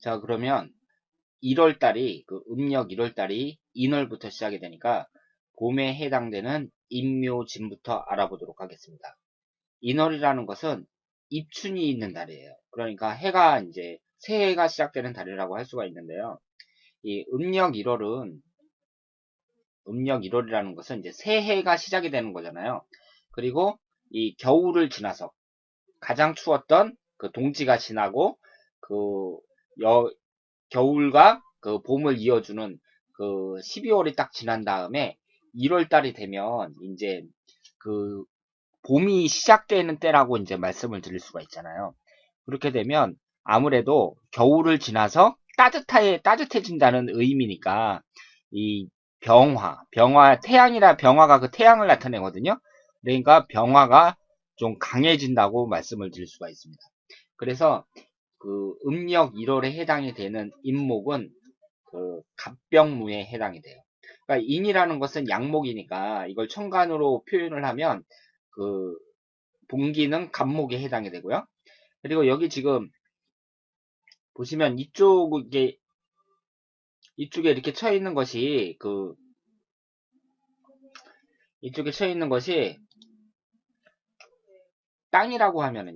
자, 그러면 1월달이, 음력 1월달이 인월부터 시작이 되니까 봄에 해당되는 임묘진부터 알아보도록 하겠습니다. 인월이라는 것은 입춘이 있는 달이에요. 그러니까 해가 이제 새해가 시작되는 달이라고 할 수가 있는데요. 이 음력 1월이라는 것은 이제 새해가 시작이 되는 거잖아요. 그리고 이 겨울을 지나서 가장 추웠던 그 동지가 지나고 그 겨울과 그 봄을 이어주는 그 12월이 딱 지난 다음에 1월 달이 되면 이제 그 봄이 시작되는 때라고 이제 말씀을 드릴 수가 있잖아요. 그렇게 되면 아무래도 겨울을 지나서 따뜻해진다는 의미니까 이 태양이라 병화가 그 태양을 나타내거든요. 그러니까 병화가 좀 강해진다고 말씀을 드릴 수가 있습니다. 그래서 그 음력 1월에 해당이 되는 인목은 그 갑병무에 해당이 돼요. 그러니까 인이라는 것은 양목이니까 이걸 천간으로 표현을 하면 그 봉기는 갑목에 해당이 되고요. 그리고 여기 지금 보시면 이쪽에 이렇게 쳐 있는 것이 이쪽에 쳐 있는 것이 땅이라고 하면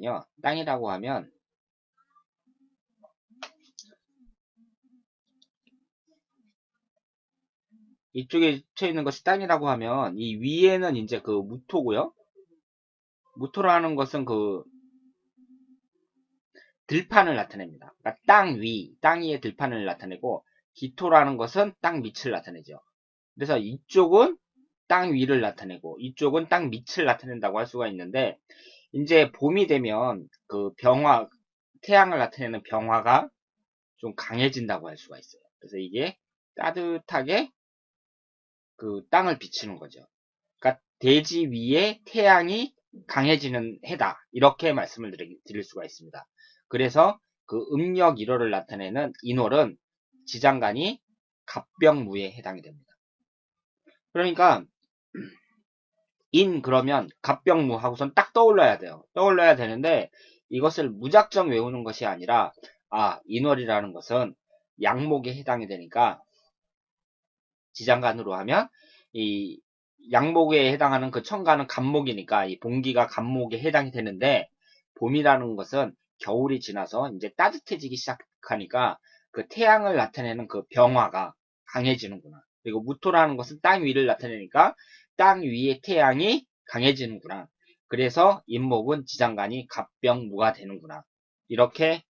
이쪽에 쳐 있는 것이 땅이라고 하면 이 위에는 이제 그 무토고요. 무토라는 것은 그 들판을 나타냅니다. 그러니까 땅 위의 들판을 나타내고 기토라는 것은 땅 밑을 나타내죠. 그래서 이쪽은 땅 위를 나타내고 이쪽은 땅 밑을 나타낸다고 할 수가 있는데 이제 봄이 되면 그 태양을 나타내는 병화가 좀 강해진다고 할 수가 있어요. 그래서 이게 따뜻하게 그 땅을 비치는 거죠. 그러니까 대지 위에 태양이 강해지는 해다. 이렇게 말씀을 드릴 수가 있습니다. 그래서 그 음력 1월을 나타내는 인월은 지장간이 갑병무에 해당이 됩니다. 그러니까 그러면 갑병무 하고선 딱 떠올라야 돼요. 떠올라야 되는데 이것을 무작정 외우는 것이 아니라 인월이라는 것은 양목에 해당이 되니까 지장간으로 하면 이 양목에 해당하는 그 천간은 갑목이니까 이 봉기가 갑목에 해당이 되는데 봄이라는 것은 겨울이 지나서 이제 따뜻해지기 시작하니까 그 태양을 나타내는 그 병화가 강해지는구나. 그리고 무토라는 것은 땅 위를 나타내니까 땅 위의 태양이 강해지는구나. 그래서 인목은 지장간이 갑병무가 되는구나. 이렇게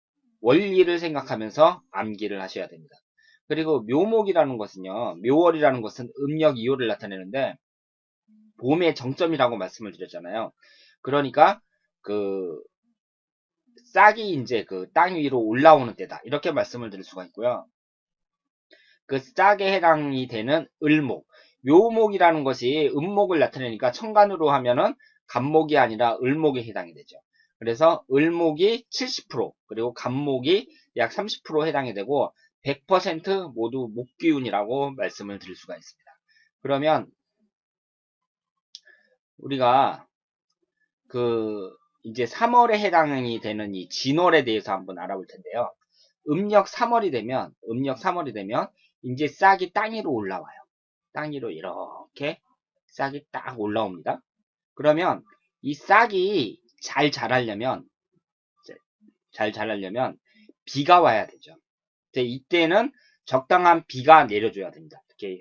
원리를 생각하면서 암기를 하셔야 됩니다. 그리고 묘목이라는 것은요, 묘월이라는 것은 음력 2월을 나타내는데 봄의 정점이라고 말씀을 드렸잖아요. 그러니까 그 싹이 이제 그 땅 위로 올라오는 때다. 이렇게 말씀을 드릴 수가 있고요. 그 싹에 해당이 되는 을목, 묘목이라는 것이 음목을 나타내니까 천간으로 하면은 갑목이 아니라 을목에 해당이 되죠. 그래서 을목이 70%, 그리고 갑목이 약 30% 해당이 되고 100% 모두 목기운이라고 말씀을 드릴 수가 있습니다. 그러면 우리가 그 이제 3월에 해당이 되는 이 진월에 대해서 한번 알아볼 텐데요. 음력 3월이 되면 이제 싹이 땅 위로 올라와요. 땅 위로 이렇게 싹이 딱 올라옵니다. 그러면 이 싹이 잘 자라려면 비가 와야 되죠. 이때는 적당한 비가 내려줘야 됩니다. 이렇게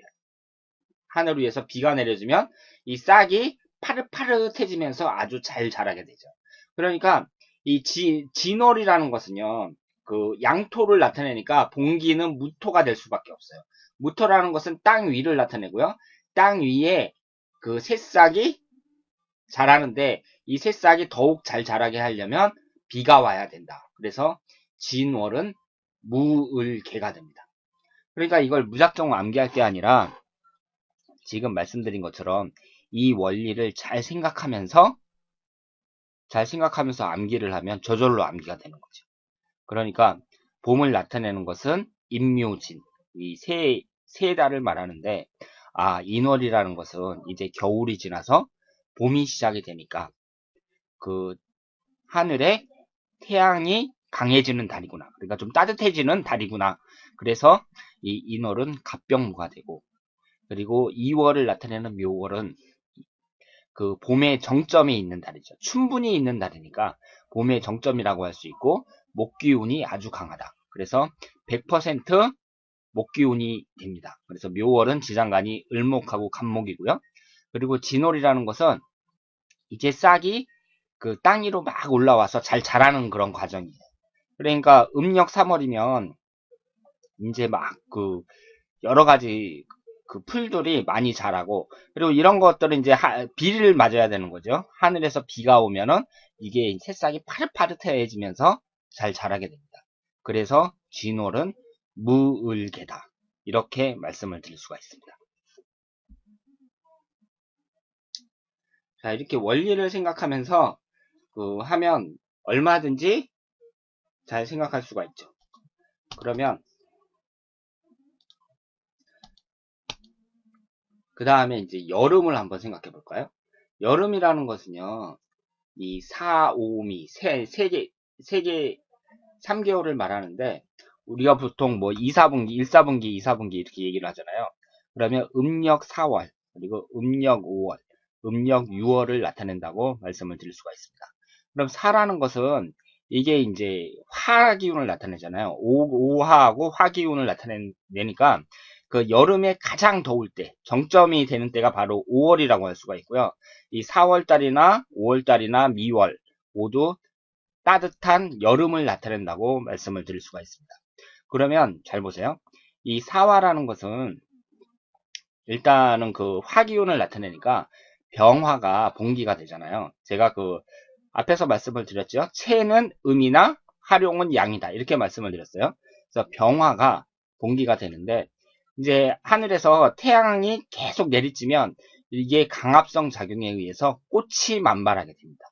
하늘 위에서 비가 내려주면 이 싹이 파릇파릇해지면서 아주 잘 자라게 되죠. 그러니까 이 진월이라는 것은요, 그 양토를 나타내니까 봉기는 무토가 될 수밖에 없어요. 무토라는 것은 땅 위를 나타내고요. 땅 위에 그 새싹이 자라는데 이 새싹이 더욱 잘 자라게 하려면 비가 와야 된다. 그래서 진월은 무을개가 됩니다. 그러니까 이걸 무작정 암기할 게 아니라 지금 말씀드린 것처럼 이 원리를 잘 생각하면서 암기를 하면 저절로 암기가 되는 거죠. 그러니까 봄을 나타내는 것은 임묘진, 이 세 달을 말하는데 인월이라는 것은 이제 겨울이 지나서 봄이 시작이 되니까 그 하늘에 태양이 강해지는 달이구나. 그러니까 좀 따뜻해지는 달이구나. 그래서 이 인월은 갑병무가 되고, 그리고 2월을 나타내는 묘월은 그 봄의 정점이 있는 달이죠. 춘분이 있는 달이니까 봄의 정점이라고 할 수 있고, 목기운이 아주 강하다. 그래서 100% 목기운이 됩니다. 그래서 묘월은 지장간이 을목하고 간목이고요. 그리고 진월이라는 것은 이제 싹이 그 땅 위로 막 올라와서 잘 자라는 그런 과정이에요. 그러니까 음력 3월이면 이제 막 그 여러 가지 그 풀들이 많이 자라고, 그리고 이런 것들은 이제 비를 맞아야 되는 거죠. 하늘에서 비가 오면은 이게 새싹이 파릇파릇해지면서 잘 자라게 됩니다. 그래서 진월은 무을개다. 이렇게 말씀을 드릴 수가 있습니다. 자, 이렇게 원리를 생각하면서 하면 얼마든지 잘 생각할 수가 있죠. 그러면 그 다음에 이제 여름을 한번 생각해 볼까요? 여름이라는 것은요, 이 4, 5미, 세 개, 3개월을 말하는데, 우리가 보통 뭐 2, 4분기, 1, 4분기, 2, 4분기 이렇게 얘기를 하잖아요. 그러면 음력 4월, 그리고 음력 5월, 음력 6월을 나타낸다고 말씀을 드릴 수가 있습니다. 그럼 4라는 것은 이게 이제 화 기운을 나타내잖아요. 오하하고 화 기운을 나타내니까 그 여름에 가장 더울 때, 정점이 되는 때가 바로 5월이라고 할 수가 있고요. 이 4월달이나 5월달이나 미월 모두 따뜻한 여름을 나타낸다고 말씀을 드릴 수가 있습니다. 그러면 잘 보세요. 이 사화라는 것은 일단은 그 화기운을 나타내니까 병화가 봉기가 되잖아요. 제가 그 앞에서 말씀을 드렸죠. 체는 음이나 활용은 양이다. 이렇게 말씀을 드렸어요. 그래서 병화가 봉기가 되는데, 이제 하늘에서 태양이 계속 내리쬐면 이게 강압성 작용에 의해서 꽃이 만발하게 됩니다.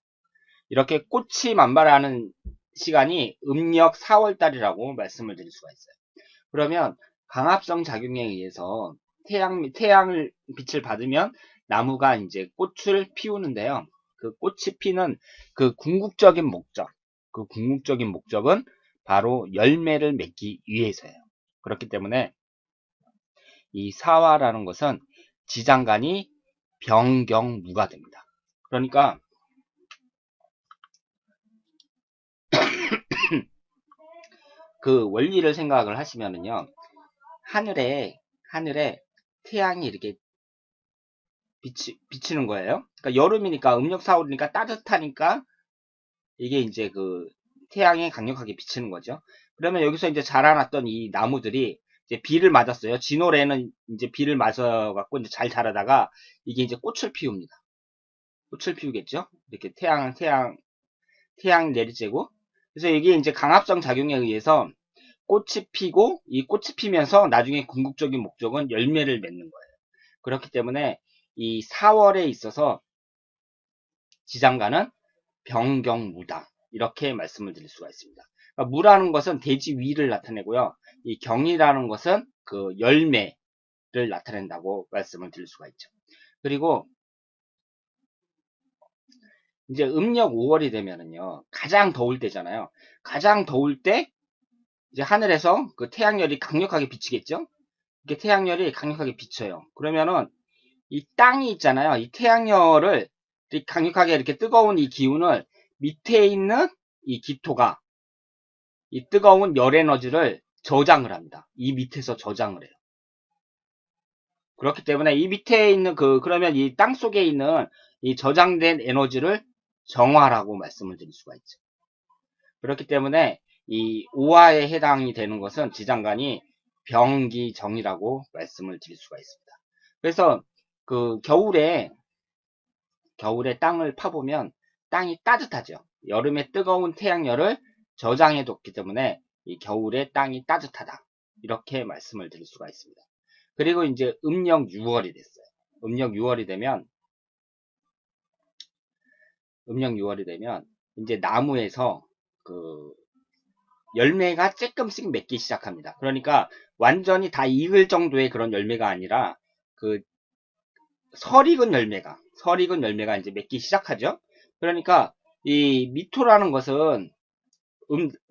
이렇게 꽃이 만발하는 시간이 음력 4월달이라고 말씀을 드릴 수가 있어요. 그러면 강압성 작용에 의해서 태양을 빛을 받으면 나무가 이제 꽃을 피우는데요. 그 꽃이 피는 그 궁극적인 목적은 바로 열매를 맺기 위해서예요. 그렇기 때문에 이 사화라는 것은 지장간이 병경무가 됩니다. 그러니까 그 원리를 생각을 하시면은요, 하늘에 태양이 이렇게 비치는 거예요. 그러니까 여름이니까 음력 4월이니까 따뜻하니까 이게 이제 그 태양이 강력하게 비치는 거죠. 그러면 여기서 이제 자라났던 이 나무들이 이제 비를 맞았어요. 진월에는 이제 비를 맞아갖고 이제 잘 자라다가 이게 이제 꽃을 피웁니다. 꽃을 피우겠죠. 이렇게 태양 내리쬐고. 그래서 이게 이제 강압성 작용에 의해서 꽃이 피고, 이 꽃이 피면서 나중에 궁극적인 목적은 열매를 맺는 거예요. 그렇기 때문에 이 4월에 있어서 지장간은 병경무다. 이렇게 말씀을 드릴 수가 있습니다. 그러니까 무라는 것은 대지 위를 나타내고요. 이 경이라는 것은 그 열매를 나타낸다고 말씀을 드릴 수가 있죠. 그리고 이제 음력 5월이 되면은요, 가장 더울 때잖아요. 가장 더울 때 이제 하늘에서 그 태양열이 강력하게 비치겠죠? 이렇게 태양열이 강력하게 비쳐요. 그러면은 이 땅이 있잖아요. 이 태양열을 강력하게 이렇게 뜨거운 이 기운을 밑에 있는 이 기토가 이 뜨거운 열 에너지를 저장을 합니다. 이 밑에서 저장을 해요. 그렇기 때문에 이 밑에 있는 그러면 이 땅 속에 있는 이 저장된 에너지를 정화라고 말씀을 드릴 수가 있죠. 그렇기 때문에 이 오화에 해당이 되는 것은 지장간이 병기정이라고 말씀을 드릴 수가 있습니다. 그래서 그 겨울에 땅을 파보면 땅이 따뜻하죠. 여름에 뜨거운 태양열을 저장해 뒀기 때문에 이 겨울에 땅이 따뜻하다. 이렇게 말씀을 드릴 수가 있습니다. 그리고 이제 음력 6월이 됐어요. 음력 6월이 되면 이제 나무에서 그 열매가 조금씩 맺기 시작합니다. 그러니까 완전히 다 익을 정도의 그런 열매가 아니라 그 설익은 열매가 이제 맺기 시작하죠. 그러니까 이 미토라는 것은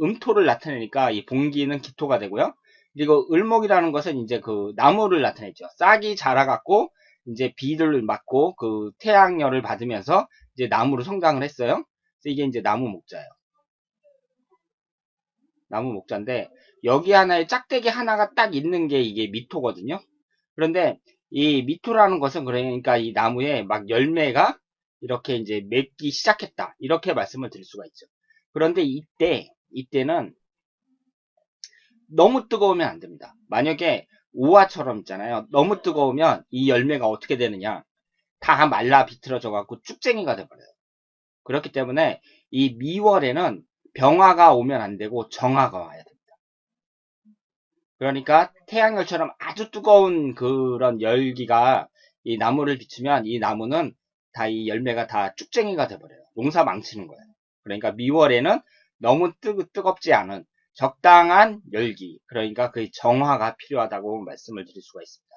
음토를 나타내니까 이 봉기는 기토가 되고요. 그리고 을목이라는 것은 이제 그 나무를 나타내죠. 싹이 자라갖고 이제 비를 맞고 그 태양열을 받으면서 이제 나무로 성장을 했어요. 그래서 이게 이제 나무 목자예요. 나무 목자인데 여기 하나에 짝대기 하나가 딱 있는 게 이게 미토거든요. 그런데 이 미토라는 것은 그러니까 이 나무에 막 열매가 이렇게 이제 맺기 시작했다. 이렇게 말씀을 드릴 수가 있죠. 그런데 이때는 너무 뜨거우면 안 됩니다. 만약에 오화처럼 있잖아요. 너무 뜨거우면 이 열매가 어떻게 되느냐. 다 말라 비틀어져 갖고 쭉쟁이가 돼버려요. 그렇기 때문에 이 미월에는 병화가 오면 안 되고 정화가 와야 됩니다. 그러니까 태양열처럼 아주 뜨거운 그런 열기가 이 나무를 비추면 이 나무는 다 이 열매가 다 쭉쟁이가 돼버려요. 농사 망치는 거예요. 그러니까 미월에는 너무 뜨겁지 않은 적당한 열기, 그러니까 그 정화가 필요하다고 말씀을 드릴 수가 있습니다.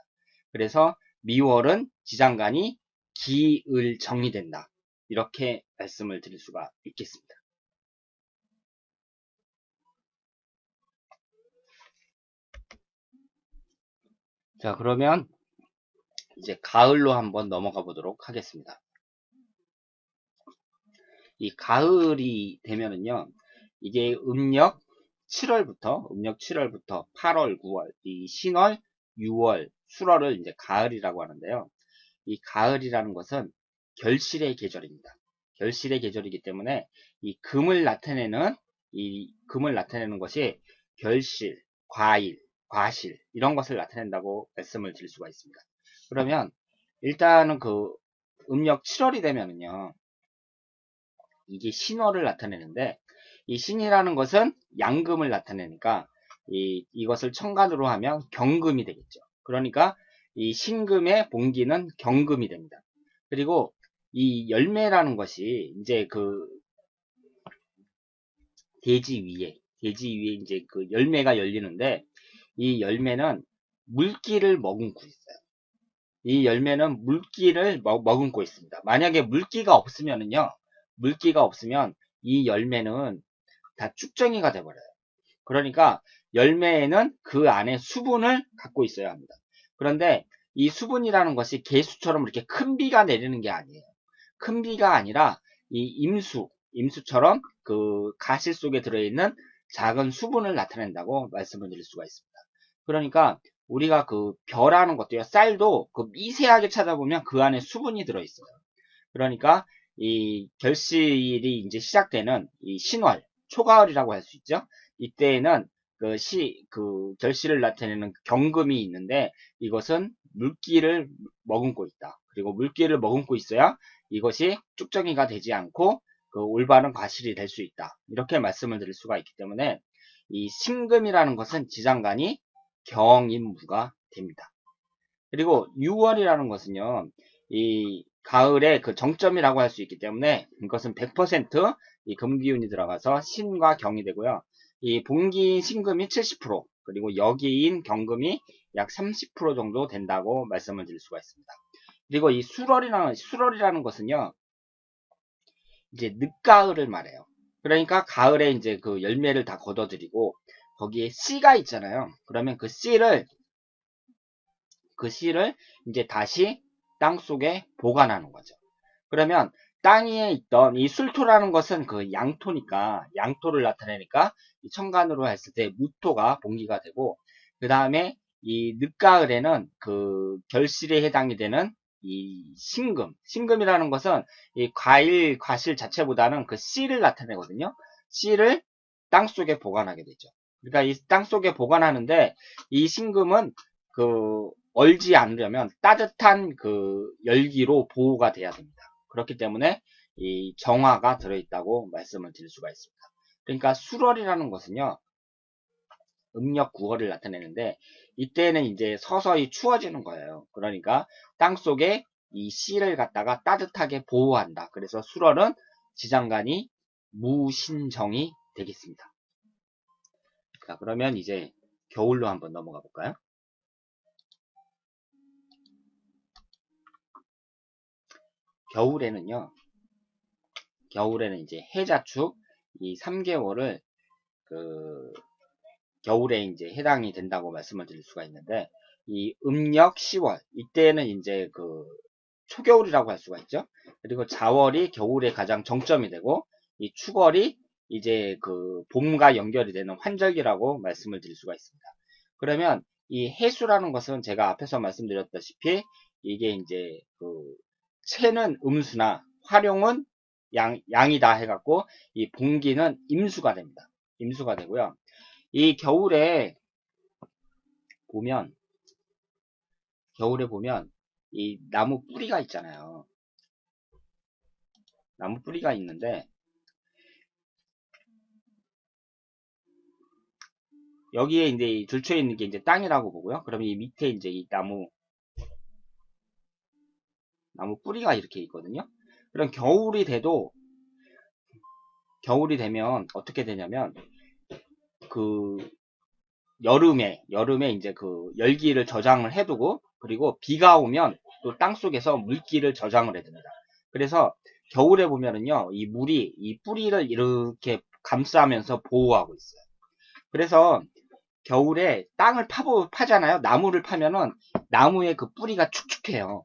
그래서 미월은 지장간이 기을정이 된다. 이렇게 말씀을 드릴 수가 있겠습니다. 자, 그러면 이제 가을로 한번 넘어가 보도록 하겠습니다. 이 가을이 되면은요, 이게 음력 7월부터 8월, 9월, 이 신월, 6월, 술월을 이제 가을이라고 하는데요. 이 가을이라는 것은 결실의 계절입니다. 결실의 계절이기 때문에 이 금을 나타내는 것이 결실, 과일, 과실 이런 것을 나타낸다고 말씀을 드릴 수가 있습니다. 그러면 일단은 그 음력 7월이 되면은요. 이게 신월을 나타내는데 이 신이라는 것은 양금을 나타내니까 이것을 천간으로 하면 경금이 되겠죠. 그러니까 이 신금의 봉기는 경금이 됩니다. 그리고 이 열매라는 것이 이제 그 대지 위에 이제 그 열매가 열리는데 이 열매는 물기를 머금고 있어요. 이 열매는 물기를 머금고 있습니다. 만약에 물기가 없으면 이 열매는 다 쭉정이가 돼버려요. 그러니까 열매에는 그 안에 수분을 갖고 있어야 합니다. 그런데 이 수분이라는 것이 개수처럼 이렇게 큰 비가 내리는 게 아니에요. 큰 비가 아니라 이 임수처럼 그 가실 속에 들어있는 작은 수분을 나타낸다고 말씀을 드릴 수가 있습니다. 그러니까 우리가 그 벼라는 것도요, 쌀도 그 미세하게 찾아보면 그 안에 수분이 들어있어요. 그러니까 이 결실이 이제 시작되는 이 신월, 초가을이라고 할 수 있죠. 이때에는 그 결실을 나타내는 경금이 있는데 이것은 물기를 머금고 있다. 그리고 물기를 머금고 있어야 이것이 쭉정이가 되지 않고 그 올바른 과실이 될 수 있다. 이렇게 말씀을 드릴 수가 있기 때문에 이 신금이라는 것은 지장간이 경인무가 됩니다. 그리고 6월이라는 것은요, 이 가을의 그 정점이라고 할 수 있기 때문에 이것은 100%이 금기운이 들어가서 신과 경이 되고요. 이 봉기인 신금이 70%, 그리고 여기인 경금이 약 30% 정도 된다고 말씀을 드릴 수가 있습니다. 그리고 이 수월이라는 것은요, 이제 늦가을을 말해요. 그러니까 가을에 이제 그 열매를 다 걷어들이고 거기에 씨가 있잖아요. 그러면 그 씨를 이제 다시 땅 속에 보관하는 거죠. 그러면 땅 위에 있던 이 술토라는 것은 그 양토니까, 양토를 나타내니까 이 천간으로 했을 때 무토가 봉기가 되고, 그 다음에 이 늦가을에는 그 결실에 해당이 되는 이 신금이라는 것은 이 과실 자체보다는 그 씨를 나타내거든요. 씨를 땅 속에 보관하게 되죠. 그러니까 이 땅 속에 보관하는데 이 신금은 그 얼지 않으려면 따뜻한 그 열기로 보호가 돼야 됩니다. 그렇기 때문에 이 정화가 들어있다고 말씀을 드릴 수가 있습니다. 그러니까 술월이라는 것은요, 음력 9월을 나타내는데 이때는 이제 서서히 추워지는 거예요. 그러니까 땅 속에 이 씨를 갖다가 따뜻하게 보호한다. 그래서 술월은 지장간이 무신정이 되겠습니다. 자, 그러면 이제 겨울로 한번 넘어가 볼까요? 겨울에는 이제 해자축 이 3개월을 그 겨울에 이제 해당이 된다고 말씀을 드릴 수가 있는데, 이 음력 10월 이때는 이제 그 초겨울이라고 할 수가 있죠. 그리고 자월이 겨울에 가장 정점이 되고, 이 축월이 이제 그 봄과 연결이 되는 환절기라고 말씀을 드릴 수가 있습니다. 그러면 이 해수라는 것은 제가 앞에서 말씀드렸다시피 이게 이제 그 채는 음수나 활용은 양이다 해갖고 이 봉기는 임수가 됩니다. 임수가 되고요. 이 보면 겨울에 보면 이 나무 뿌리가 있잖아요. 나무 뿌리가 있는데 여기에 이제 들쳐 있는 게 이제 땅이라고 보고요. 그러면 이 밑에 이제 이 나무 뿌리가 이렇게 있거든요. 그럼 겨울이 되면 어떻게 되냐면 그 여름에 이제 그 열기를 저장을 해두고, 그리고 비가 오면 또 땅속에서 물기를 저장을 해둡니다. 그래서 겨울에 보면은요, 이 물이 이 뿌리를 이렇게 감싸면서 보호하고 있어요. 그래서 겨울에 땅을 파잖아요. 나무를 파면은 나무의 그 뿌리가 축축해요.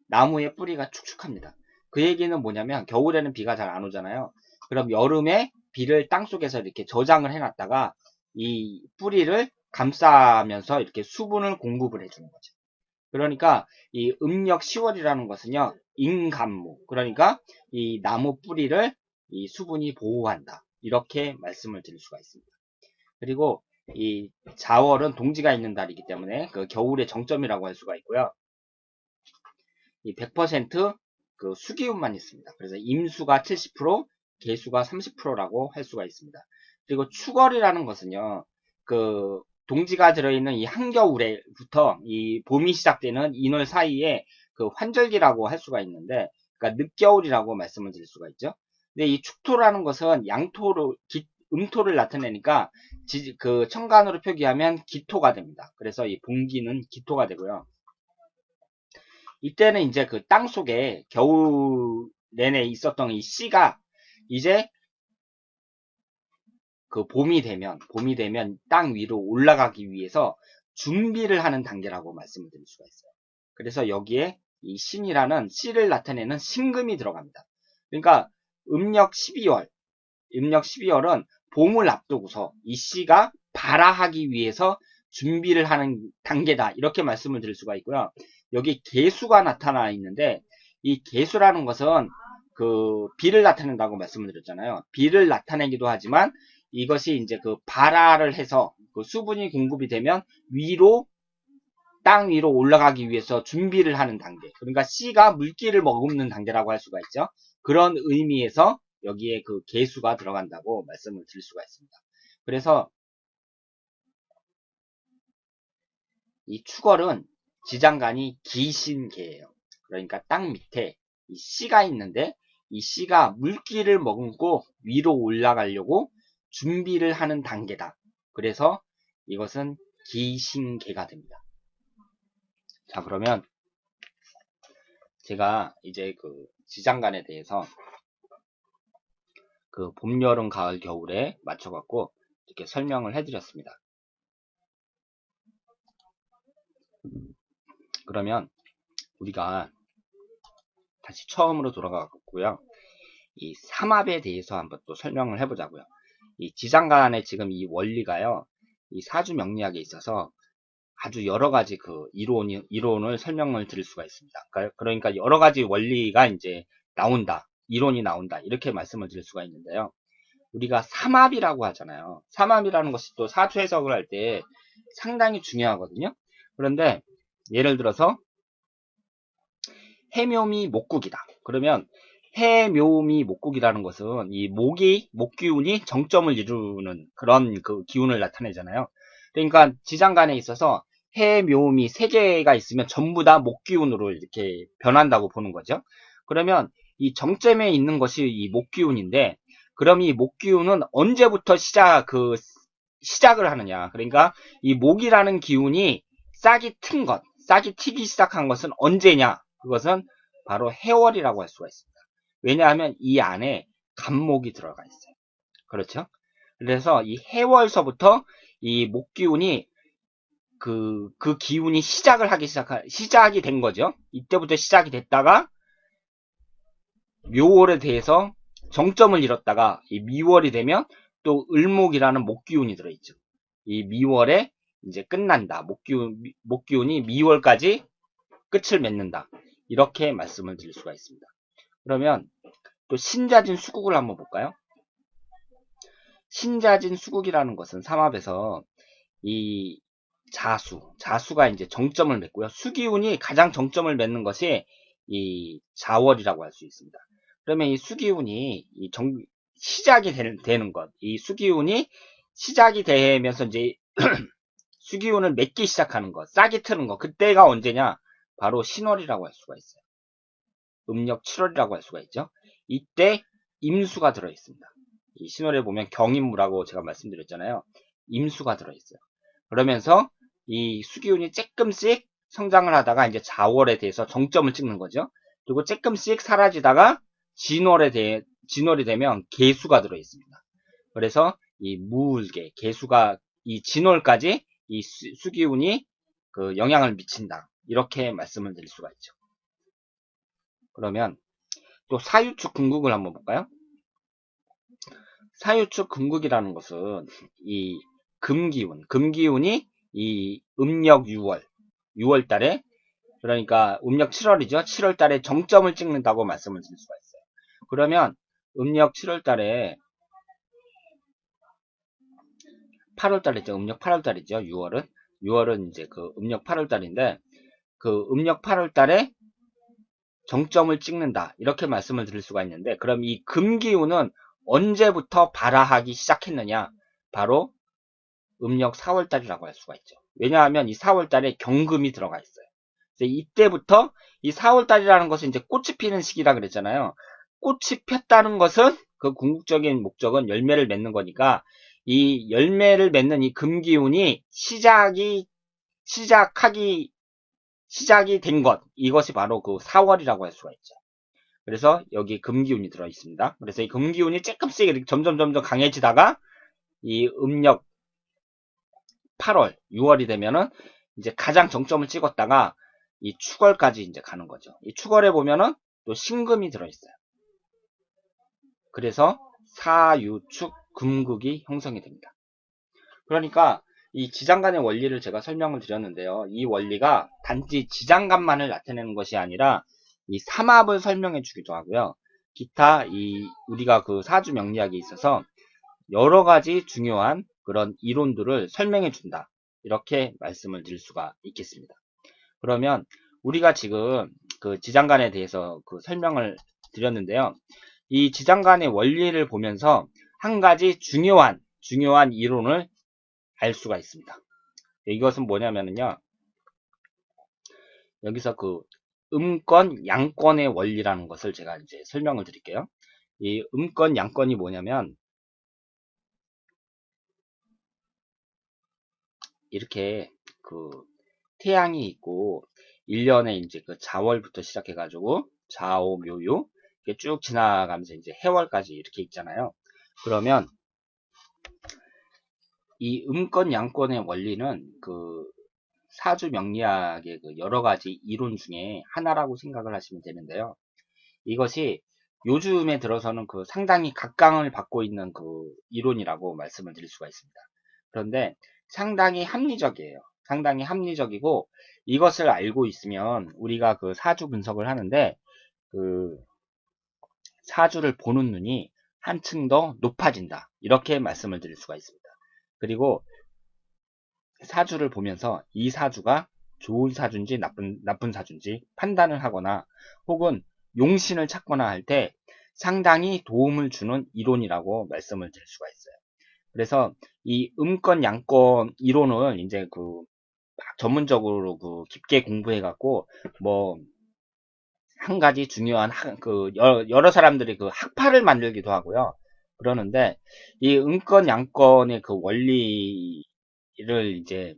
나무의 뿌리가 축축합니다. 그 얘기는 뭐냐면 겨울에는 비가 잘 안 오잖아요. 그럼 여름에 비를 땅속에서 이렇게 저장을 해놨다가 이 뿌리를 감싸면서 이렇게 수분을 공급을 해주는 거죠. 그러니까 이 음력 10월이라는 것은요, 인감무, 그러니까 이 나무 뿌리를 이 수분이 보호한다, 이렇게 말씀을 드릴 수가 있습니다. 그리고 이 자월은 동지가 있는 달이기 때문에 그 겨울의 정점이라고 할 수가 있고요. 이 100% 수기운만 있습니다. 그래서 임수가 70%, 개수가 30%라고 할 수가 있습니다. 그리고 축월이라는 것은요, 그 동지가 들어있는 이 한겨울에부터 이 봄이 시작되는 인월 사이에 그 환절기라고 할 수가 있는데, 그러니까 늦겨울이라고 말씀을 드릴 수가 있죠. 근데 이 축토라는 것은 음토를 나타내니까 그 천간으로 표기하면 기토가 됩니다. 그래서 이 봉기는 기토가 되고요. 이때는 이제 그 땅 속에 겨울 내내 있었던 이 씨가 이제 그 봄이 되면 땅 위로 올라가기 위해서 준비를 하는 단계라고 말씀을 드릴 수가 있어요. 그래서 여기에 이 신이라는 씨를 나타내는 신금이 들어갑니다. 그러니까 음력 12월은 봄을 앞두고서 이 씨가 발화하기 위해서 준비를 하는 단계다, 이렇게 말씀을 드릴 수가 있고요. 여기 개수가 나타나 있는데, 이 개수라는 것은 그 비를 나타낸다고 말씀을 드렸잖아요. 비를 나타내기도 하지만 이것이 이제 그 발화를 해서 그 수분이 공급이 되면 땅 위로 올라가기 위해서 준비를 하는 단계. 그러니까 씨가 물기를 머금는 단계라고 할 수가 있죠. 그런 의미에서 여기에 그 개수가 들어간다고 말씀을 드릴 수가 있습니다. 그래서 이 축월은 지장간이 기신 개예요. 그러니까 땅 밑에 이 씨가 있는데, 이 씨가 물기를 머금고 위로 올라가려고 준비를 하는 단계다. 그래서 이것은 기신개가 됩니다. 자, 그러면 제가 이제 그 지장간에 대해서 그 봄, 여름, 가을, 겨울에 맞춰갖고 이렇게 설명을 해드렸습니다. 그러면 우리가 다시 처음으로 돌아가고요. 이 삼합에 대해서 한번 또 설명을 해보자고요. 이 지장간의 지금 이 원리가요, 이 사주 명리학에 있어서 아주 여러 가지 그 이론을 설명을 드릴 수가 있습니다. 그러니까 여러 가지 원리가 이제 나온다, 이론이 나온다, 이렇게 말씀을 드릴 수가 있는데요. 우리가 삼합이라고 하잖아요. 삼합이라는 것이 또 사주 해석을 할 때 상당히 중요하거든요. 그런데 예를 들어서 해묘미 목국이다. 그러면 해묘미 목국이라는 것은 이 목기운이 정점을 이루는 그런 그 기운을 나타내잖아요. 그러니까 지장간에 있어서 해묘미 세 개가 있으면 전부 다 목기운으로 이렇게 변한다고 보는 거죠. 그러면 이 정점에 있는 것이 이 목기운인데, 그럼 이 목기운은 언제부터 시작을 하느냐. 그러니까 이 목이라는 기운이 싹이 트기 시작한 것은 언제냐. 그것은 바로 해월이라고 할 수가 있습니다. 왜냐하면 이 안에 간목이 들어가 있어요. 그렇죠? 그래서 이 해월서부터 이 목기운이 그 기운이 시작이 된 거죠. 이때부터 시작이 됐다가 묘월에 대해서 정점을 잃었다가 이 미월이 되면 또 을목이라는 목기운이 들어있죠. 이 미월에 이제 끝난다. 목기운이 미월까지 끝을 맺는다. 이렇게 말씀을 드릴 수가 있습니다. 그러면 또 신자진 수국을 한번 볼까요? 신자진 수국이라는 것은 삼합에서 이 자수가 이제 정점을 맺고요. 수기운이 가장 정점을 맺는 것이 이 자월이라고 할 수 있습니다. 그러면 이 수기운이 시작이 되는 것, 이 수기운이 시작이 되면서 이제 수기운을 맺기 시작하는 것, 싹이 트는 것, 그때가 언제냐? 바로 신월이라고 할 수가 있어요. 음력 7월이라고 할 수가 있죠. 이때 임수가 들어있습니다. 이 신월에 보면 경임무라고 제가 말씀드렸잖아요. 임수가 들어있어요. 그러면서 이 수기운이 조금씩 성장을 하다가 이제 자월에 대해서 정점을 찍는 거죠. 그리고 조금씩 사라지다가 진월이 되면 개수가 들어있습니다. 그래서 이 무울개, 개수가 이 진월까지 이 수기운이 그 영향을 미친다. 이렇게 말씀을 드릴 수가 있죠. 그러면 또 사유축 금국을 한번 볼까요? 사유축 금국이라는 것은 이 금기운이 이 음력 6월 달에, 그러니까 음력 7월이죠. 7월 달에 정점을 찍는다고 말씀을 드릴 수가 있어요. 그러면 음력 7월 달에 8월 달이죠. 음력 8월 달이죠. 6월은 이제 그 음력 8월 달인데, 그 음력 8월 달에 정점을 찍는다. 이렇게 말씀을 드릴 수가 있는데, 그럼 이 금기운은 언제부터 발화하기 시작했느냐? 바로 음력 4월 달이라고 할 수가 있죠. 왜냐하면 이 4월 달에 경금이 들어가 있어요. 이때부터 이 4월 달이라는 것은 이제 꽃이 피는 시기라 그랬잖아요. 꽃이 폈다는 것은 그 궁극적인 목적은 열매를 맺는 거니까, 이 열매를 맺는 이 금기운이 시작이 된 것, 이것이 바로 그 4월이라고 할 수가 있죠. 그래서 여기 금기운이 들어 있습니다. 그래서 이 금기운이 조금씩 이렇게 점점 강해지다가 이 음력 8월, 6월이 되면은 이제 가장 정점을 찍었다가 이 축월까지 이제 가는 거죠. 이 축월에 보면은 또 신금이 들어 있어요. 그래서 사유축 금국이 형성이 됩니다. 그러니까 이 지장간의 원리를 제가 설명을 드렸는데요. 이 원리가 단지 지장간만을 나타내는 것이 아니라 이 삼합을 설명해 주기도 하고요. 기타 우리가 그 사주 명리학에 있어서 여러 가지 중요한 그런 이론들을 설명해 준다. 이렇게 말씀을 드릴 수가 있겠습니다. 그러면 우리가 지금 그 지장간에 대해서 그 설명을 드렸는데요. 이 지장간의 원리를 보면서 한 가지 중요한 이론을 알 수가 있습니다. 이것은 뭐냐면요. 여기서 그 음권, 양권의 원리라는 것을 제가 이제 설명을 드릴게요. 이 음권, 양권이 뭐냐면 이렇게 그 태양이 있고 1년에 이제 그 자월부터 시작해가지고 자오, 묘요 이렇게 쭉 지나가면서 이제 해월까지 이렇게 있잖아요. 그러면 이 음권, 양권의 원리는 그 사주 명리학의 그 여러 가지 이론 중에 하나라고 생각을 하시면 되는데요. 이것이 요즘에 들어서는 그 상당히 각광을 받고 있는 그 이론이라고 말씀을 드릴 수가 있습니다. 그런데 상당히 합리적이에요. 상당히 합리적이고 이것을 알고 있으면 우리가 그 사주 분석을 하는데 그 사주를 보는 눈이 한층 더 높아진다. 이렇게 말씀을 드릴 수가 있습니다. 그리고 사주를 보면서 이 사주가 좋은 사주인지 나쁜 사주인지 판단을 하거나 혹은 용신을 찾거나 할 때 상당히 도움을 주는 이론이라고 말씀을 드릴 수가 있어요. 그래서 이 음권 양권 이론을 이제 그 전문적으로 그 깊게 공부해 갖고 뭐 한 가지 중요한 그 여러 사람들이 그 학파를 만들기도 하고요. 그러는데 이 음권 양권의 그 원리를 이제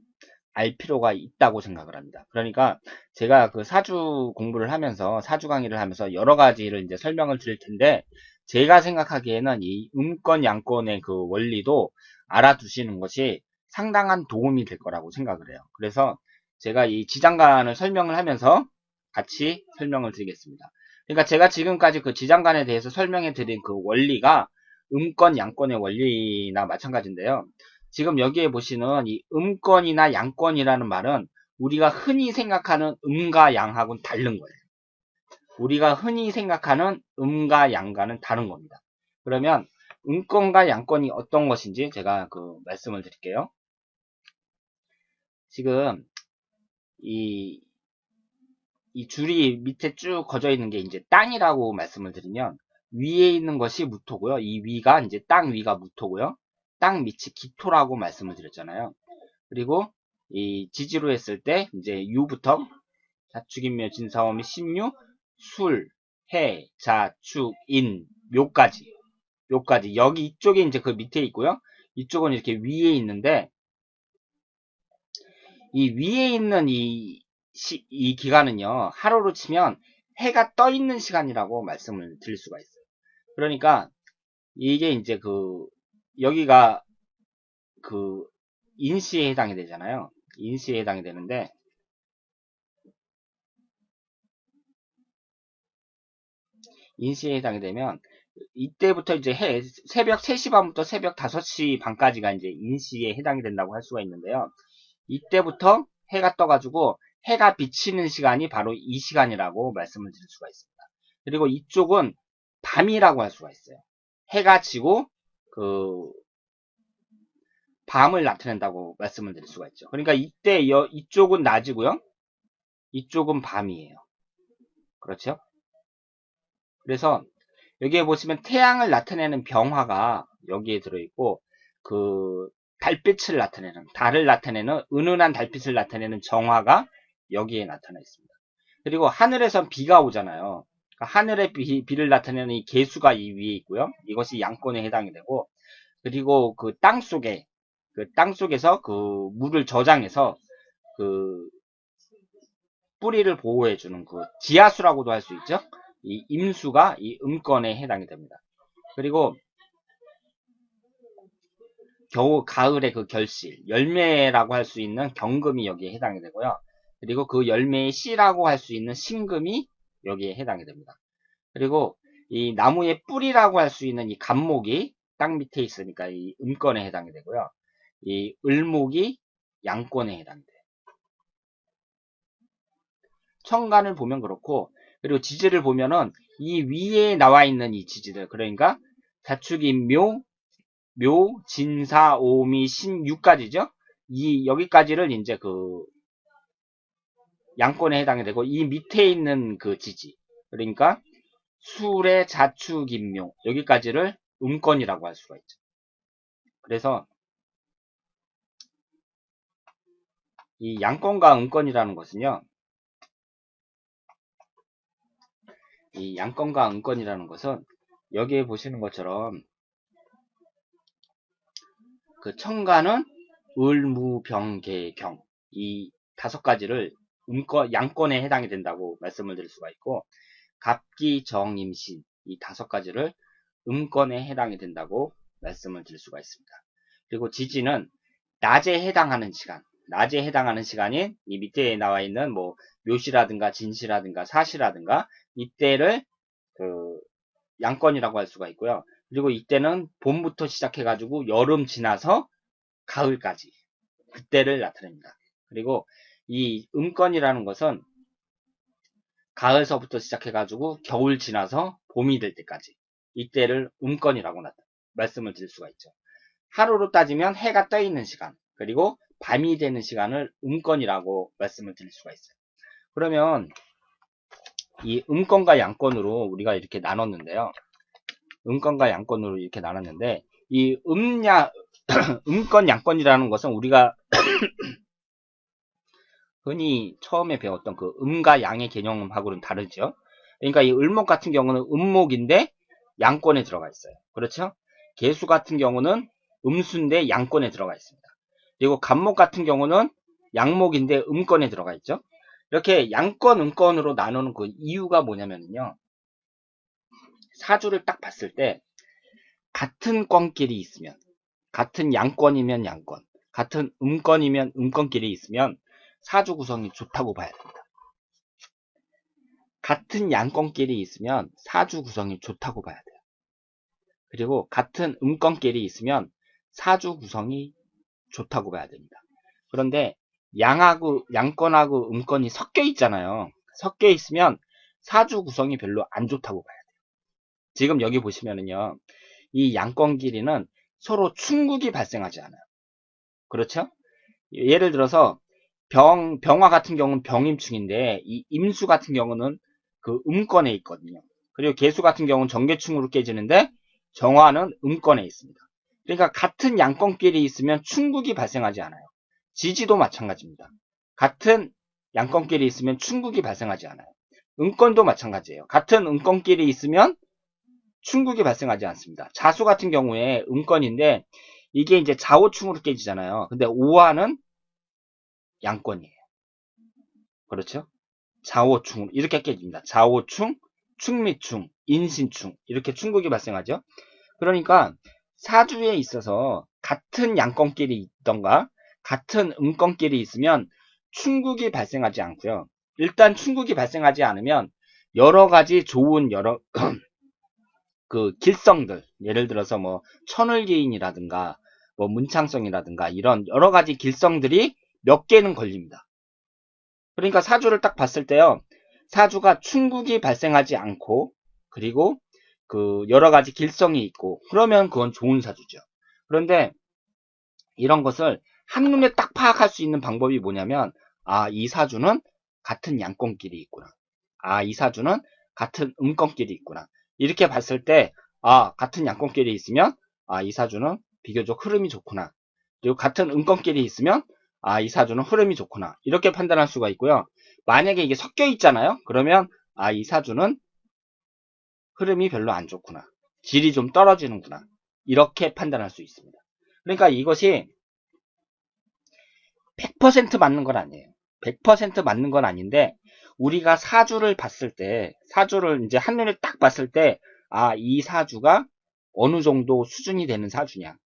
알 필요가 있다고 생각을 합니다. 그러니까 제가 그 사주 공부를 하면서 사주 강의를 하면서 여러 가지를 이제 설명을 드릴 텐데 제가 생각하기에는 이 음권, 양권의 그 원리도 알아두시는 것이 상당한 도움이 될 거라고 생각을 해요. 그래서 제가 이 지장간을 설명을 하면서 같이 설명을 드리겠습니다. 그러니까 제가 지금까지 그 지장간에 대해서 설명해 드린 그 원리가 음권, 양권의 원리나 마찬가지인데요. 지금 여기에 보시는 이 음권이나 양권이라는 말은 우리가 흔히 생각하는 음과 양하고는 다른 거예요. 우리가 흔히 생각하는 음과 양과는 다른 겁니다. 그러면 음권과 양권이 어떤 것인지 제가 그 말씀을 드릴게요. 지금 이 줄이 밑에 쭉 거져 있는 게 이제 땅이라고 말씀을 드리면 위에 있는 것이 무토고요. 이 위가 이제 땅 위가 무토고요. 땅 밑이 기토라고 말씀을 드렸잖아요. 그리고 이 지지로 했을 때 이제 유부터 자축인묘 진사오미 신유 술, 해, 자, 축, 인, 묘까지 여기 이쪽에 이제 그 밑에 있고요. 이쪽은 이렇게 위에 있는데 이 위에 있는 이 기간은요, 하루로 치면 해가 떠 있는 시간이라고 말씀을 드릴 수가 있어요. 그러니까 이게 이제 여기가 그 인시에 해당이 되잖아요. 인시에 해당이 되는데 인시에 해당이 되면 이때부터 이제 새벽 3시 반부터 새벽 5시 반까지가 이제 인시에 해당이 된다고 할 수가 있는데요. 이때부터 해가 떠가지고 해가 비치는 시간이 바로 이 시간이라고 말씀을 드릴 수가 있습니다. 그리고 이쪽은 밤이라고 할 수가 있어요. 해가 지고 밤을 나타낸다고 말씀을 드릴 수가 있죠. 그러니까 이때 이쪽은 낮이고요. 이쪽은 밤이에요. 그렇죠? 그래서 여기에 보시면 태양을 나타내는 병화가 여기에 들어있고 달빛을 나타내는 달을 나타내는 은은한 달빛을 나타내는 정화가 여기에 나타나 있습니다. 그리고 하늘에선 비가 오잖아요. 그러니까 하늘의 비를 나타내는 이 개수가 이 위에 있고요. 이것이 양권에 해당이 되고 그리고 땅 속에서 물을 저장해서 뿌리를 보호해주는 지하수라고도 할 수 있죠. 이 임수가 이 음권에 해당이 됩니다. 그리고 가을의 결실, 열매라고 할 수 있는 경금이 여기에 해당이 되고요. 그리고 그 열매의 씨라고 할 수 있는 신금이 여기에 해당이 됩니다. 그리고 이 나무의 뿌리라고 할 수 있는 이 간목이 땅 밑에 있으니까 이 음권에 해당이 되고요. 이 을목이 양권에 해당이 돼요. 천간을 보면 그렇고, 그리고 지지를 보면은 이 위에 나와 있는 이 지지들, 그러니까 자축인묘, 진사, 오미, 신, 유까지죠. 여기까지를 이제 양권에 해당이 되고, 이 밑에 있는 지지, 그러니까 술의 자축인묘, 여기까지를 음권이라고 할 수가 있죠. 그래서 이 양권과 음권이라는 것은요, 이 양권과 음권이라는 것은 여기에 보시는 것처럼 천간은 을무병계경 이 5가지를 양권에 해당이 된다고 말씀을 드릴 수가 있고, 갑기정임신 이 5가지를 음권에 해당이 된다고 말씀을 드릴 수가 있습니다. 그리고 지지는 낮에 해당하는 시간인 이 밑에 나와 있는 묘시라든가 진시라든가 사시라든가 이때를 양권이라고 할 수가 있고요. 그리고 이때는 봄부터 시작해가지고 여름 지나서 가을까지 그때를 나타냅니다. 그리고 이 음권이라는 것은 가을서부터 시작해가지고 겨울 지나서 봄이 될 때까지 이때를 음권이라고 말씀을 드릴 수가 있죠. 하루로 따지면 해가 떠 있는 시간 그리고 밤이 되는 시간을 음권이라고 말씀을 드릴 수가 있어요. 그러면 이 음권과 양권으로 우리가 이렇게 나눴는데요. 음권과 양권으로 이렇게 나눴는데 이 음권 양권이라는 것은 우리가 흔히 처음에 배웠던 음과 양의 개념하고는 다르죠. 그러니까 이 을목 같은 경우는 음목인데 양권에 들어가 있어요. 그렇죠? 개수 같은 경우는 음수인데 양권에 들어가 있습니다. 그리고 간목 같은 경우는 양목인데 음권에 들어가 있죠. 이렇게 양권, 음권으로 나누는 그 이유가 뭐냐면요. 사주를 딱 봤을 때 같은 권끼리 있으면, 같은 양권이면 양권, 같은 음권이면 음권끼리 있으면 사주 구성이 좋다고 봐야 됩니다. 같은 양권끼리 있으면 사주 구성이 좋다고 봐야 돼요. 그리고 같은 음권끼리 있으면 사주 구성이 좋다고 봐야 됩니다. 그런데 양권하고 음권이 섞여 있잖아요. 섞여 있으면 사주 구성이 별로 안 좋다고 봐야 돼요. 지금 여기 보시면은요, 이 양권끼리는 서로 충국이 발생하지 않아요. 그렇죠? 예를 들어서 병화 같은 경우는 병임충인데 이 임수 같은 경우는 그 음권에 있거든요. 그리고 계수 같은 경우는 정계충으로 깨지는데 정화는 음권에 있습니다. 그러니까 같은 양권끼리 있으면 충국이 발생하지 않아요. 지지도 마찬가지입니다. 같은 양권끼리 있으면 충국이 발생하지 않아요. 음권도 마찬가지예요. 같은 음권끼리 있으면 충국이 발생하지 않습니다. 자수 같은 경우에 음권인데 이게 이제 좌오충으로 깨지잖아요. 근데 오화는 양권이에요. 그렇죠? 좌오충 이렇게 깨집니다. 좌오충, 충미충, 인신충 이렇게 충국이 발생하죠. 그러니까 사주에 있어서 같은 양권끼리 있던가 같은 음권끼리 있으면 충국이 발생하지 않고요. 일단 충국이 발생하지 않으면 여러 가지 좋은 그 길성들, 예를 들어서 뭐 천을기인이라든가 뭐 문창성이라든가 이런 여러 가지 길성들이 몇 개는 걸립니다. 그러니까 사주를 딱 봤을 때요, 사주가 충국이 발생하지 않고 그리고 그 여러 가지 길성이 있고 그러면 그건 좋은 사주죠. 그런데 이런 것을 한눈에 딱 파악할 수 있는 방법이 뭐냐면, 아, 이 사주는 같은 양권끼리 있구나. 아, 이 사주는 같은 음권끼리 있구나. 이렇게 봤을 때, 아, 같은 양권끼리 있으면, 아, 이 사주는 비교적 흐름이 좋구나. 그리고 같은 음권끼리 있으면, 아, 이 사주는 흐름이 좋구나. 이렇게 판단할 수가 있고요. 만약에 이게 섞여 있잖아요. 그러면, 아, 이 사주는 흐름이 별로 안 좋구나. 질이 좀 떨어지는구나. 이렇게 판단할 수 있습니다. 그러니까 이것이 100% 맞는 건 아니에요. 100% 맞는 건 아닌데, 우리가 사주를 봤을 때, 사주를 이제 한눈에 딱 봤을 때, 아, 이 사주가 어느 정도 수준이 되는 사주냐.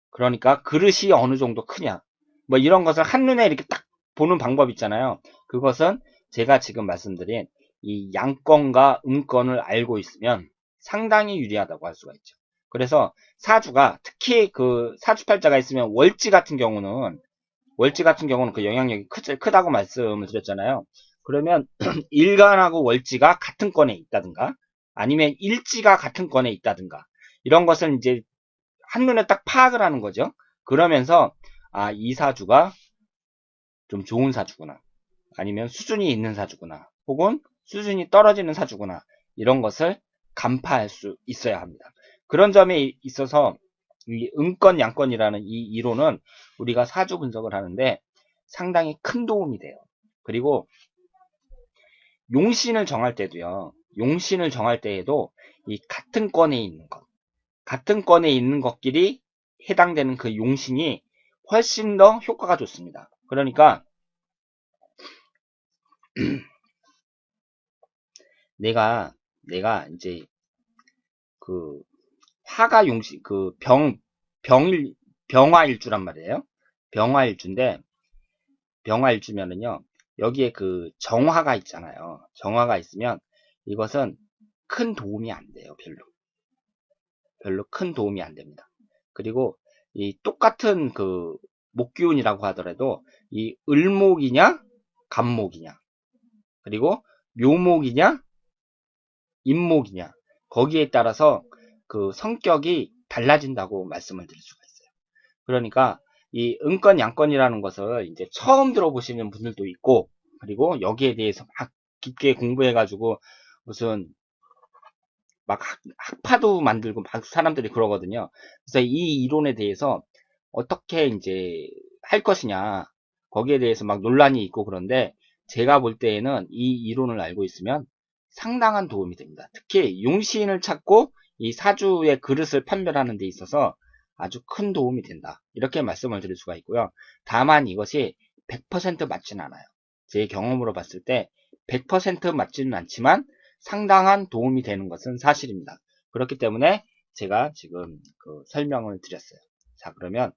그러니까 그릇이 어느 정도 크냐. 뭐 이런 것을 한눈에 이렇게 딱 보는 방법 있잖아요. 그것은 제가 지금 말씀드린 이 양권과 음권을 알고 있으면 상당히 유리하다고 할 수가 있죠. 그래서 사주가 특히 그 사주팔자가 있으면 월지 같은 경우는 그 영향력이 크다고 말씀을 드렸잖아요. 그러면 일간하고 월지가 같은 건에 있다든가 아니면 일지가 같은 건에 있다든가 이런 것을 이제 한눈에 딱 파악을 하는 거죠. 그러면서 아, 이 사주가 좀 좋은 사주구나. 아니면 수준이 있는 사주구나. 혹은 수준이 떨어지는 사주구나. 이런 것을 간파할 수 있어야 합니다. 그런 점에 있어서 이 음권 양권이라는 이 이론은 우리가 사주 분석을 하는데 상당히 큰 도움이 돼요. 그리고 용신을 정할 때도요. 용신을 정할 때에도 이 같은 권에 있는 것, 같은 권에 있는 것끼리 해당되는 그 용신이 훨씬 더 효과가 좋습니다. 그러니까 내가 이제 그 화가 용신 그 병화일주란 말이에요. 병화일주인데 병화일주면은요. 여기에 그 정화가 있잖아요. 정화가 있으면 이것은 큰 도움이 안 돼요. 별로 큰 도움이 안 됩니다. 그리고 이 똑같은 그 목기운이라고 하더라도 이 을목이냐 간목이냐 그리고 묘목이냐 임목이냐 거기에 따라서 그 성격이 달라진다고 말씀을 드릴 수가 있어요. 그러니까 이 음권 양권이라는 것을 이제 처음 들어보시는 분들도 있고 그리고 여기에 대해서 막 깊게 공부해가지고 무슨 막 학파도 만들고 막 사람들이 그러거든요. 그래서 이 이론에 대해서 어떻게 이제 할 것이냐 거기에 대해서 막 논란이 있고 그런데 제가 볼 때에는 이 이론을 알고 있으면 상당한 도움이 됩니다. 특히 용신을 찾고 이 사주의 그릇을 판별하는 데 있어서 아주 큰 도움이 된다. 이렇게 말씀을 드릴 수가 있고요. 다만 이것이 100% 맞진 않아요. 제 경험으로 봤을 때 100% 맞지는 않지만 상당한 도움이 되는 것은 사실입니다. 그렇기 때문에 제가 지금 그 설명을 드렸어요. 자, 그러면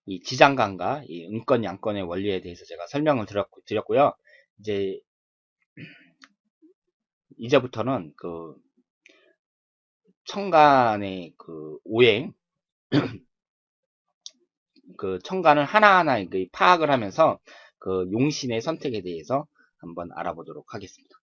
이 지장간과 이 음권 양권의 원리에 대해서 제가 설명을 드렸고요. 이제부터는 그 청간의 그 오행, 그 청간을 하나하나 파악을 하면서 그 용신의 선택에 대해서 한번 알아보도록 하겠습니다.